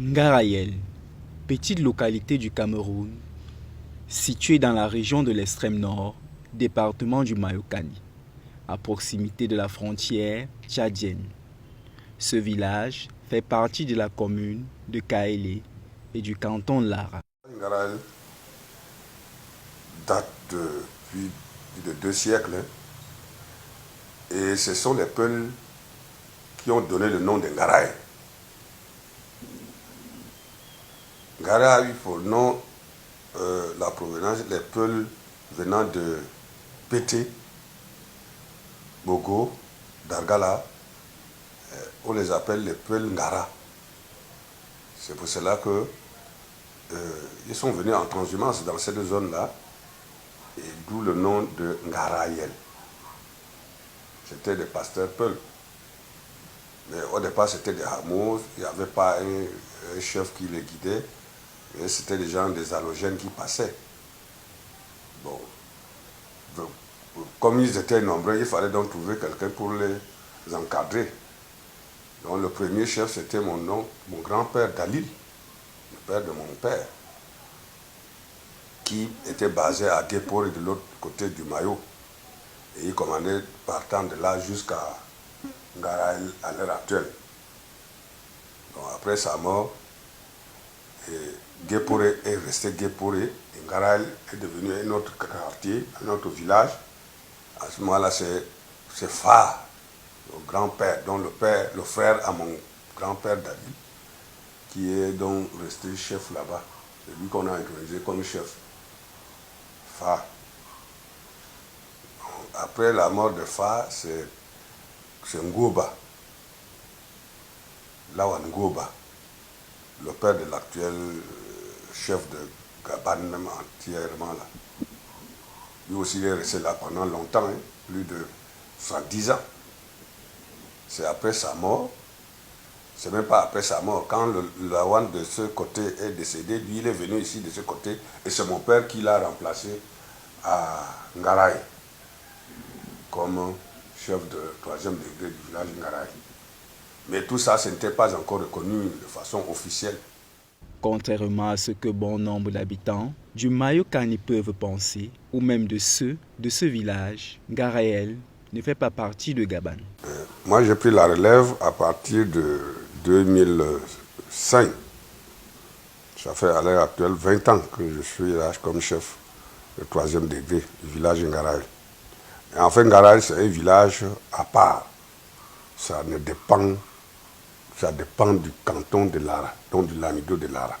Ngarayel, petite localité du Cameroun, située dans la région de l'extrême nord, département du Mayokani, à proximité de la frontière tchadienne. Ce village fait partie de la commune de Kaélé et du canton de Lara. Ngarayel date depuis plus de 2 siècles, et ce sont les Peuls qui ont donné le nom de Ngaraye. Ngaraye a eu pour nom la provenance les Peuls venant de Pété, Bogo, Dargala. On les appelle les Peuls Ngara. C'est pour cela que ils sont venus en transhumance dans cette zone-là, et d'où le nom de Ngarayel. C'était des pasteurs Peuls. Mais au départ, c'était des hameaux, il n'y avait pas un chef qui les guidait, mais c'était des gens, des allogènes qui passaient. Bon. Donc, comme ils étaient nombreux, il fallait donc trouver quelqu'un pour les encadrer. Donc le premier chef, c'était mon grand-père Dalil, le père de mon père, qui était basé à Guépore, de l'autre côté du Mayo. Et il commandait partant de là jusqu'à Ngaraïl à l'heure actuelle. Donc après sa mort, Guépore est resté Guépore, et Ngaraïl est devenu un autre quartier, un autre village. À ce moment-là, c'est Fa, le grand-père, dont le frère à mon grand-père David, qui est donc resté chef là-bas. C'est lui qu'on a intronisé comme chef. Fa. Après la mort de Fa, c'est Ngoba, Lawan Ngoba, le père de l'actuel chef de Gaban, même entièrement là. Lui aussi il est resté là pendant longtemps, plus de 70 ans. C'est après sa mort, c'est même pas après sa mort, quand le Lawan de ce côté est décédé, lui il est venu ici de ce côté, et c'est mon père qui l'a remplacé à Ngaraï comme chef de 3e degré du village Ngaraï. Mais tout ça, ce n'était pas encore reconnu de façon officielle. Contrairement à ce que bon nombre d'habitants du Mayokani peuvent penser, ou même de ceux de ce village, Ngarayel ne fait pas partie de Gaban. Moi, j'ai pris la relève à partir de 2005. Ça fait à l'heure actuelle 20 ans que je suis là comme chef de 3e degré du village Ngaraï. Et en fait, Ngaraï, c'est un village à part. Ça dépend du canton de Lara, donc du lamido de Lara.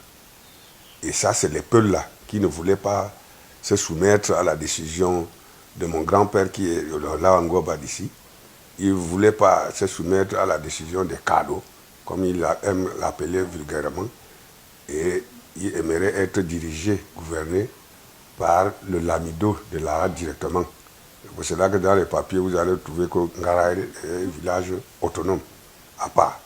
Et ça, c'est les Peuls là qui ne voulaient pas se soumettre à la décision de mon grand-père qui est Lawan Ngoba d'ici. Il ne voulait pas se soumettre à la décision des cadeaux, comme il aime l'appeler vulgairement, et il aimerait être dirigé, gouverné par le lamido de Lara directement. C'est cela que dans les papiers, vous allez trouver que Ngaraï est un village autonome, à part.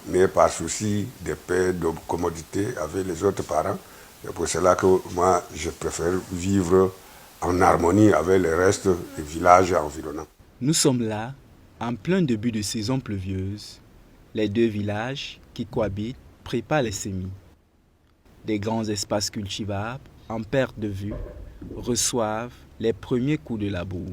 Mais par souci de paix, de commodité avec les autres parents, c'est pour cela que moi, je préfère vivre en harmonie avec le reste des villages environnants. Nous sommes là, en plein début de saison pluvieuse. Les deux villages qui cohabitent préparent les semis. Des grands espaces cultivables, en perte de vue, reçoivent les premiers coups de labour.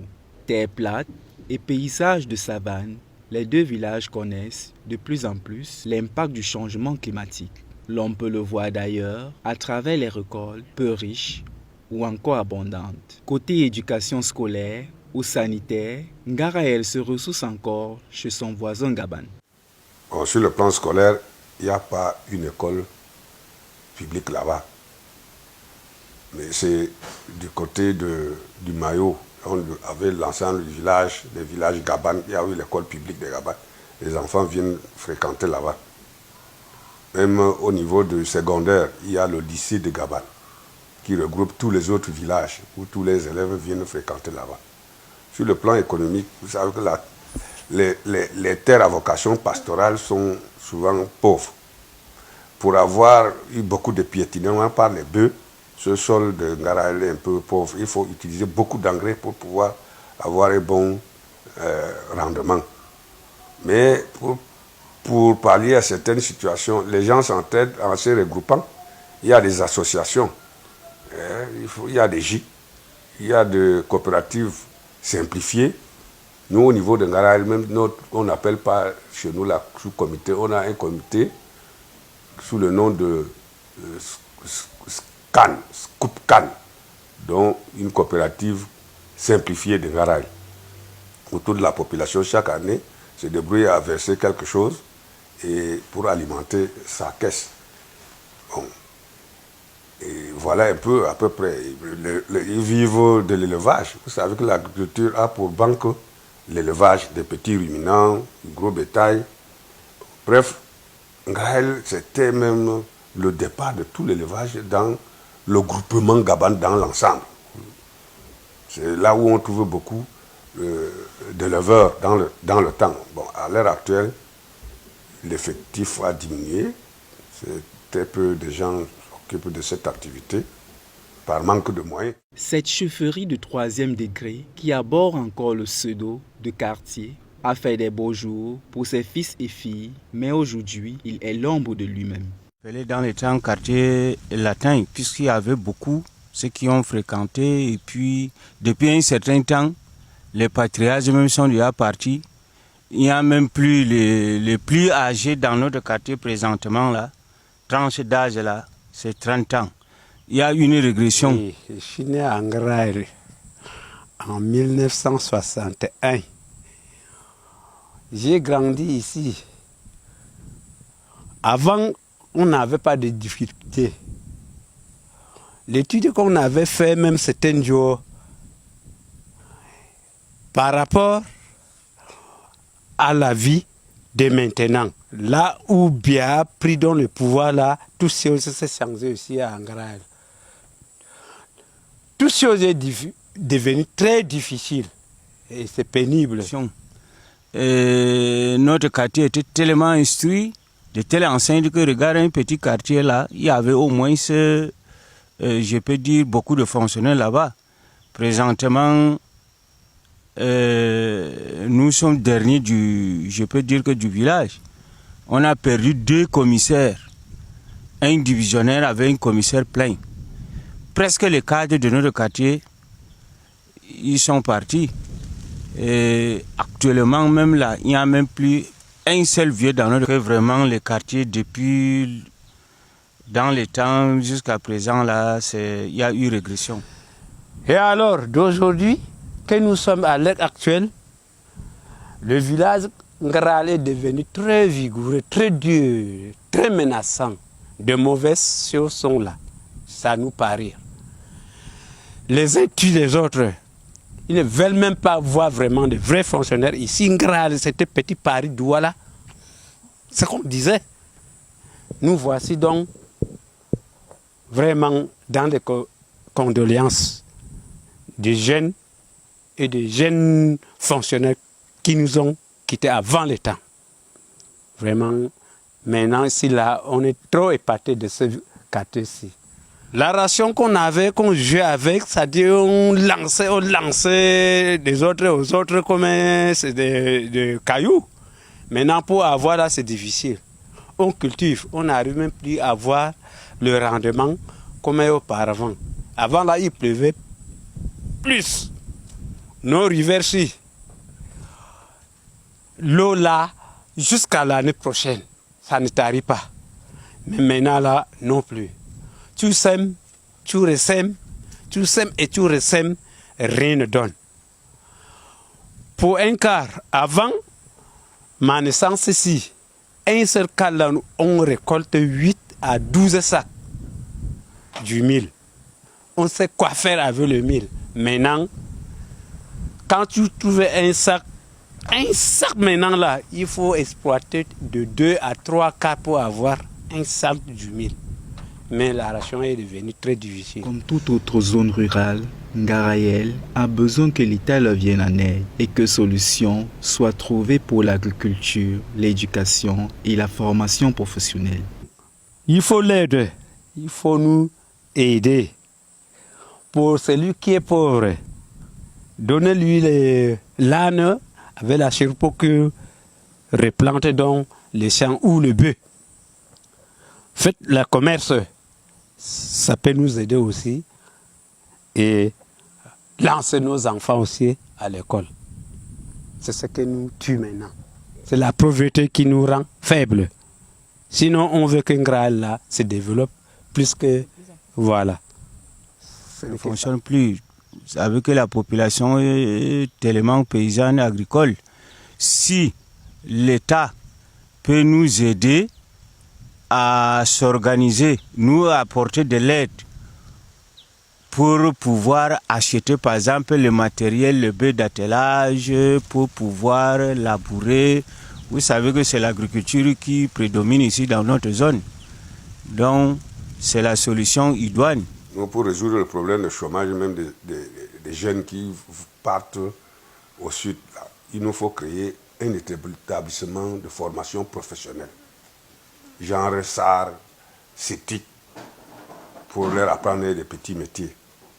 Terre plate et paysages de savane, les deux villages connaissent de plus en plus l'impact du changement climatique. L'on peut le voir d'ailleurs à travers les récoltes peu riches ou encore abondantes. Côté éducation scolaire ou sanitaire, Ngarayel se ressource encore chez son voisin Gaban. Bon, sur le plan scolaire, il n'y a pas une école publique là-bas. Mais c'est du côté du Mayo, avec l'ensemble du village, des villages Gaban, il y a eu l'école publique de Gaban. Les enfants viennent fréquenter là-bas. Même au niveau du secondaire, il y a le lycée de Gaban, qui regroupe tous les autres villages, où tous les élèves viennent fréquenter là-bas. Sur le plan économique, vous savez que les terres à vocation pastorale sont souvent pauvres. Pour avoir eu beaucoup de piétinement par les bœufs, ce sol de Ngaraïl est un peu pauvre. Il faut utiliser beaucoup d'engrais pour pouvoir avoir un bon rendement. Mais pour pour pallier à certaines situations, les gens s'entraident en se regroupant. Il y a des associations, il y a des J, il y a des coopératives simplifiées. Nous, au niveau de Ngara, même on n'appelle pas chez nous la sous-comité, on a un comité sous le nom de SCAN, SCOOP-CAN, dont une coopérative simplifiée de Ngara, où toute la population, chaque année, se débrouille à verser quelque chose et pour alimenter sa caisse. Bon. Et voilà un peu, à peu près. Ils vivent de l'élevage. Vous savez que l'agriculture a pour banque l'élevage des petits ruminants, du gros bétail. Bref, Ngaël, c'était même le départ de tout l'élevage dans le groupement Gaban dans l'ensemble. C'est là où on trouve beaucoup d'éleveurs dans le temps. Bon, à l'heure actuelle, l'effectif a diminué. C'est très peu de gens qui s'occupent de cette activité par manque de moyens. Cette chefferie de 3e degré qui aborde encore le pseudo de quartier a fait des beaux jours pour ses fils et filles, mais aujourd'hui, il est l'ombre de lui-même. Dans les temps, quartier latin, puisqu'il y avait beaucoup, ceux qui ont fréquenté, et puis depuis un certain temps, les patriarches même sont déjà partis. Il n'y a même plus les plus âgés dans notre quartier présentement, là, tranche d'âge là, c'est 30 ans. Il y a une régression. Oui, je suis né à Ngaraï en 1961. J'ai grandi ici. Avant, on n'avait pas de difficultés. L'étude qu'on avait fait, même certains jours, par rapport à la vie de maintenant, là où Biya a pris dans le pouvoir, là, tout ce qui s'est changé aussi à Ngaraï. Tout chose est devenu très difficile et c'est pénible. Et notre quartier était tellement instruit, de telle enseigne que regarde un petit quartier là, il y avait au moins, je peux dire, beaucoup de fonctionnaires là-bas. Présentement, nous sommes derniers je peux dire que du village. On a perdu 2 commissaires, un divisionnaire avec un commissaire plein. Presque les cadres de notre quartier, ils sont partis. Et actuellement, même là, il n'y a même plus un seul vieux dans notre quartier. Vraiment, les quartiers, depuis dans les temps jusqu'à présent, là, il y a eu régression. Et alors, d'aujourd'hui, que nous sommes à l'heure actuelle, le village Ngaraï est devenu très vigoureux, très dur, très menaçant. De mauvaises choses sont là. Ça nous paraît. Les uns tuent les autres. Ils ne veulent même pas voir vraiment de vrais fonctionnaires ici. Ngaraï, c'était petit Paris Douala. C'est ce qu'on disait. Nous voici donc vraiment dans des condoléances des jeunes et des jeunes fonctionnaires qui nous ont quittés avant le temps. Vraiment, maintenant, ici, là, on est trop épaté de ce quartier-ci. La ration qu'on avait, qu'on jouait avec, c'est-à-dire on lançait des autres aux autres comme des cailloux. Maintenant, pour avoir là, c'est difficile. On cultive, on n'arrive même plus à avoir le rendement comme auparavant. Avant là, il pleuvait plus. Nos rivières-ci, l'eau là, jusqu'à l'année prochaine, ça ne t'arrive pas. Mais maintenant là, non plus. Tu sèmes, tu ressèmes, tu sèmes et tu ressèmes, rien ne donne. Pour un quart, avant ma naissance ici, un seul quart là, on récolte 8 à 12 sacs du mil. On sait quoi faire avec le mil. Maintenant, quand tu trouves un sac maintenant là, il faut exploiter de 2 à 3 quarts pour avoir un sac du mil. Mais la ration est devenue très difficile. Comme toute autre zone rurale, Ngaraï a besoin que l'État leur vienne en aide et que solutions soient trouvées pour l'agriculture, l'éducation et la formation professionnelle. Il faut l'aider, il faut nous aider. Pour celui qui est pauvre, donnez-lui l'âne avec la chirpe que replante donc les champs ou le bœuf. Faites le commerce, ça peut nous aider aussi. Et lancer nos enfants aussi à l'école. C'est ce que nous tue maintenant. C'est la pauvreté qui nous rend faibles. Sinon, on veut qu'un Graal là se développe plus que... Voilà. Ça ne fonctionne plus. Vous savez que la population est tellement paysanne et agricole. Si l'État peut nous aider à s'organiser, nous apporter de l'aide pour pouvoir acheter par exemple le matériel, le bœuf d'attelage, pour pouvoir labourer. Vous savez que c'est l'agriculture qui prédomine ici dans notre zone. Donc c'est la solution idoine. Pour résoudre le problème de chômage, même des jeunes qui partent au sud, là, il nous faut créer un établissement de formation professionnelle, genre SAR, CETIC, pour leur apprendre des petits métiers.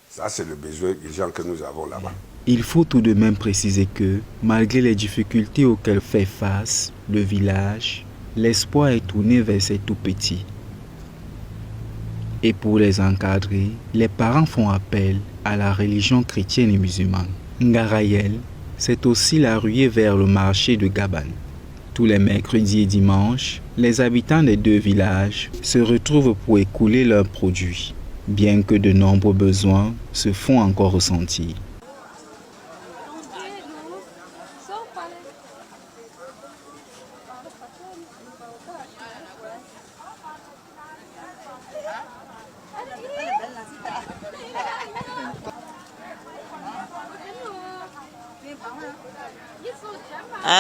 Ça, c'est le besoin urgent que nous avons là-bas. Il faut tout de même préciser que, malgré les difficultés auxquelles fait face le village, l'espoir est tourné vers ces tout-petits. Et pour les encadrer, les parents font appel à la religion chrétienne et musulmane. Ngarayel, c'est aussi la ruée vers le marché de Gaban. Tous les mercredis et dimanches, les habitants des deux villages se retrouvent pour écouler leurs produits, bien que de nombreux besoins se font encore ressentir.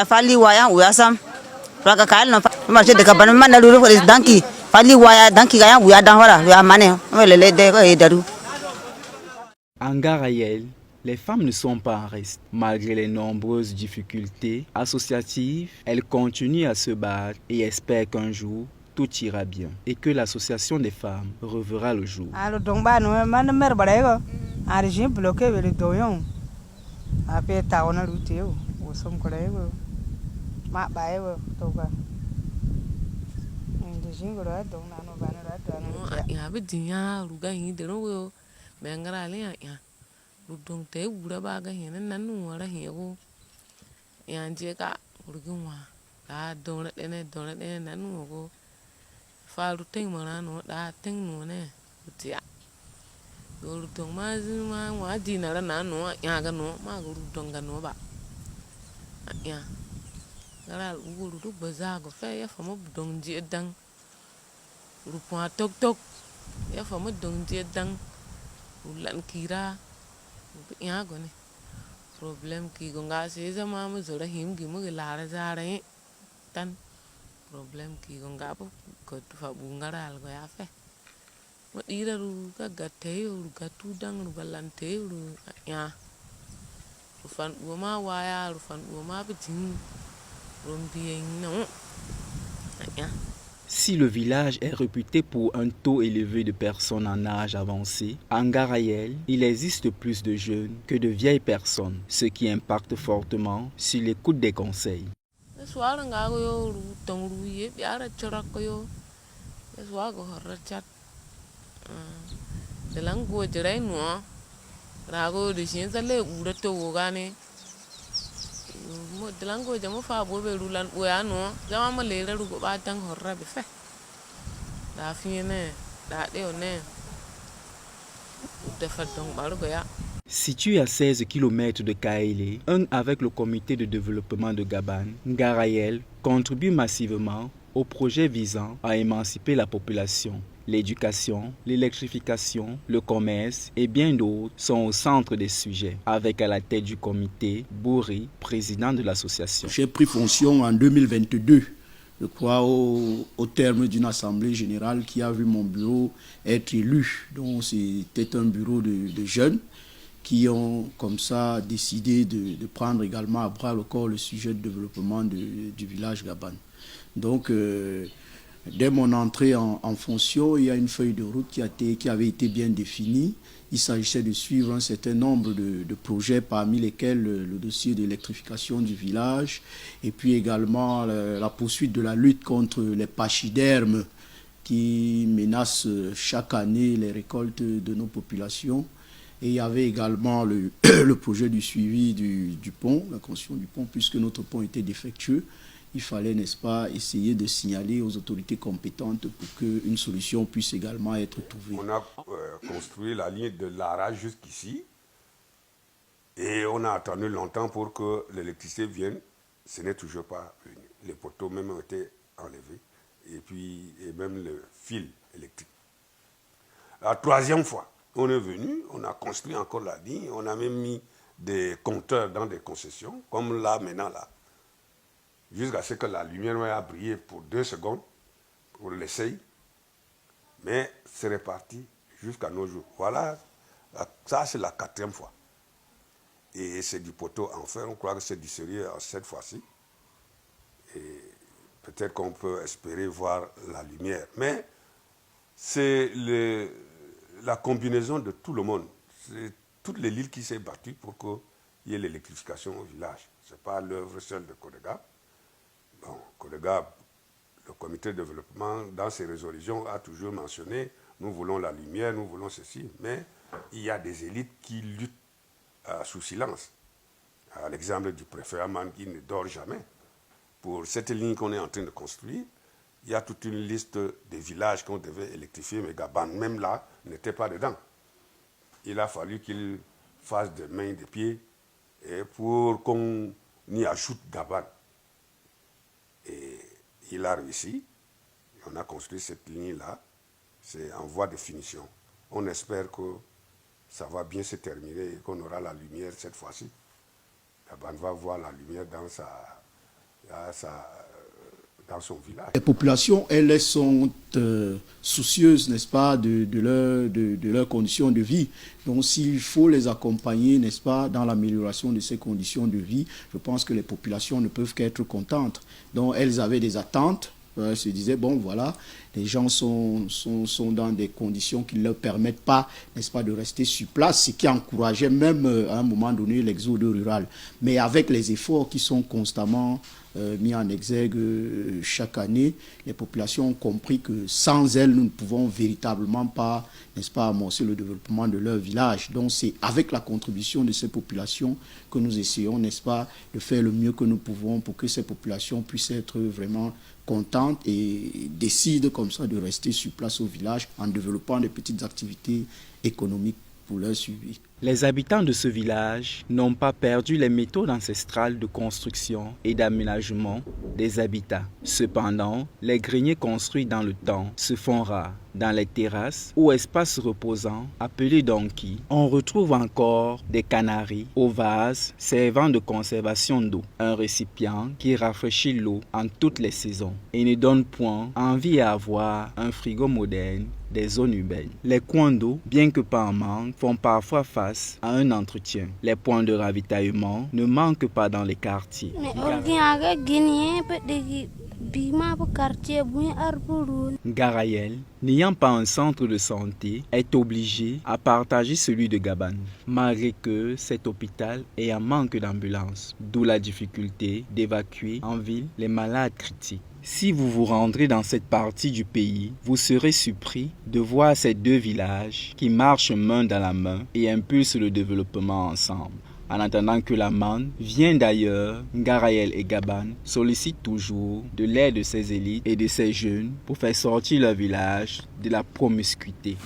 Fali waya uyasam raka kal no marché de Gaban man dalu ko danki fali waya danki ga uya dan wala ya mane lele de ko daru. En Garayel, les femmes ne sont pas en reste. Malgré les nombreuses difficultés associatives, elles continuent à se battre et espèrent qu'un jour tout ira bien et que l'association des femmes reverra le jour. Alo dongba no man mer balego arjin bloqué le doyon après taona ruteo o som kolego ma baewo toka ndijin go ra don na no bana ra don ya be dinya ruga hin de no me ngara le ya rudong te wura ba ga hin nan nu wara hin go ya je ka rugin wa da don ne nan nu go fa ru ten ma no da ten no ne utia go rudong ma zin ma wa di na ra na no ya ga no ma go rudong ga no ba ya ngara uguru du baza go fe ya fa mo dong je dang ru pa tok tok ya fa mo dong je dang ulan kira ya go ne problem ki go nga se zama mo zora him gi mo la ra za ra tan problem ki go nga bo ko fa bu ngara al go ya fe mo dira ru ga gatte ru ga tu dang ru galante ru ya ru fan wo ma wa ya ru fan wo ma bi tin rum bi no ya. Si le village est réputé pour un taux élevé de personnes en âge avancé, en Garayel, il existe plus de jeunes que de vieilles personnes, ce qui impacte fortement sur l'écoute des conseils. Delango jamo fa bo be rulan o ya no jama ma le ru go ba dang horra be fe da fi ne da de o ne de fa dong ba go ya. Situé à 16 km de Kaélé, avec le comité de développement de Gaban, Garayel contribue massivement au projet visant à émanciper la population. L'éducation, l'électrification, le commerce et bien d'autres sont au centre des sujets, avec à la tête du comité Bouri, président de l'association. J'ai pris fonction en 2022, je crois, au terme d'une assemblée générale qui a vu mon bureau être élu. Donc c'était un bureau de jeunes qui ont comme ça décidé de prendre également à bras le corps le sujet de développement du village Gaban. Donc Dès mon entrée en fonction, il y a une feuille de route qui avait été bien définie. Il s'agissait de suivre un certain nombre de projets, parmi lesquels le dossier d'électrification du village, et puis également la poursuite de la lutte contre les pachydermes qui menacent chaque année les récoltes de nos populations. Et il y avait également le projet du suivi du pont, la construction du pont, puisque notre pont était défectueux. Il fallait, n'est-ce pas, essayer de signaler aux autorités compétentes pour qu'une solution puisse également être trouvée. On a construit la ligne de Lara jusqu'ici et on a attendu longtemps pour que l'électricité vienne. Ce n'est toujours pas venu. Les poteaux même ont été enlevés et même le fil électrique. La troisième fois, on est venu, on a construit encore la ligne, on a même mis des compteurs dans des concessions, comme là, maintenant, là. Jusqu'à ce que la lumière a brillé pour 2 secondes, pour l'essai. Mais c'est reparti jusqu'à nos jours. Voilà, ça c'est la 4e fois. Et c'est du poteau en fer, on croit que c'est du sérieux cette fois-ci. Et peut-être qu'on peut espérer voir la lumière. Mais c'est la combinaison de tout le monde. C'est toute l'île qui s'est battue pour qu'il y ait l'électrification au village. Ce n'est pas l'œuvre seule de Kodega. Bon, Kodega, le comité de développement, dans ses résolutions, a toujours mentionné nous voulons la lumière, nous voulons ceci, mais il y a des élites qui luttent sous silence. À l'exemple du préfet Aman qui ne dort jamais. Pour cette ligne qu'on est en train de construire, il y a toute une liste de villages qu'on devait électrifier, mais Gaban, même là, n'était pas dedans. Il a fallu qu'il fasse des mains et des pieds pour qu'on y ajoute Gaban. Et il a réussi. On a construit cette ligne-là. C'est en voie de finition. On espère que ça va bien se terminer et qu'on aura la lumière cette fois-ci. Gaban va voir la lumière dans son village. Les populations, elles sont soucieuses, n'est-ce pas, de leurs conditions de vie. Donc s'il faut les accompagner, n'est-ce pas, dans l'amélioration de ces conditions de vie, je pense que les populations ne peuvent qu'être contentes. Donc elles avaient des attentes. Elles se disaient, bon voilà, les gens sont dans des conditions qui ne leur permettent pas, n'est-ce pas, de rester sur place, ce qui encourageait même à un moment donné l'exode rural. Mais avec les efforts qui sont constamment mis en exergue chaque année, les populations ont compris que sans elles, nous ne pouvons véritablement pas, n'est-ce pas, amorcer le développement de leur village. Donc c'est avec la contribution de ces populations que nous essayons, n'est-ce pas, de faire le mieux que nous pouvons pour que ces populations puissent être vraiment contentes et décident comme ça de rester sur place au village en développant des petites activités économiques pour leur suivi. Les habitants de ce village n'ont pas perdu les méthodes ancestrales de construction et d'aménagement des habitats. Cependant, les greniers construits dans le temps se font rares. Dans les terrasses ou espaces reposants appelés donki, on retrouve encore des canaries au vase servant de conservation d'eau, un récipient qui rafraîchit l'eau en toutes les saisons et ne donne point envie à avoir un frigo moderne des zones urbaines. Les coins d'eau, bien que pas en manque, font parfois face à un entretien. Les points de ravitaillement ne manquent pas dans les quartiers. Garayel, n'ayant pas un centre de santé, est obligé à partager celui de Gaban, malgré que cet hôpital est en manque d'ambulances, d'où la difficulté d'évacuer en ville les malades critiques. Si vous vous rendrez dans cette partie du pays, vous serez surpris de voir ces deux villages qui marchent main dans la main et impulsent le développement ensemble. En attendant que la manne vienne d'ailleurs, Garayel et Gaban sollicitent toujours de l'aide de ces élites et de ces jeunes pour faire sortir leur village de la promiscuité.